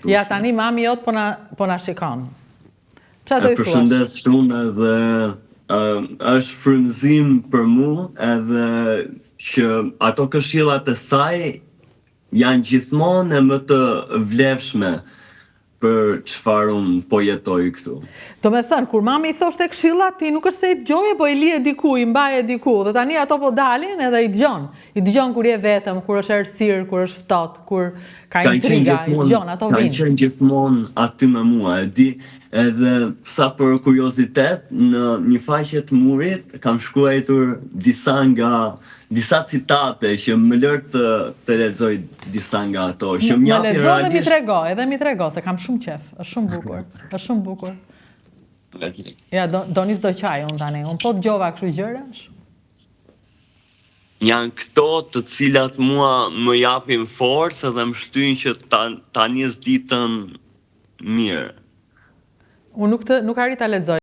Ja, tani mami jot po na shikon. Qa do i thua? Përshëndes shumë edhe është frymëzim për mu edhe që ato këshillat e saj janë gjithmonë e më të vlefshme për çfarë unë po jetoj këtu. Do me thënë, kur mami i thoshte këshilla, ti nuk është se i dëgjoje, po i lije diku, i mbaje diku, dhe tani ato po dalin edhe i dëgjon. I dëgjon kur je vetëm, kur është errësirë, kur është ftohtë, kur ka intriga, i dëgjon, ato vinë. Kanë qenë gjithmonë aty me mua, e di, edhe sa për kuriozitet, në një faqe të murit kam shkruar disa citate që më lër të lexoj disa nga ato. Që më lexo dhe mi trego, se kam shumë qef. Është shumë bukur. Është shumë bukur. Ja, do nis do qaj unë tani. Unë po dëgjova kështu gjërash. Janë këto të cilat mua më japin forcë dhe më shtyjnë që ta nis ditën mirë. Unë nuk arrit ta lexoj.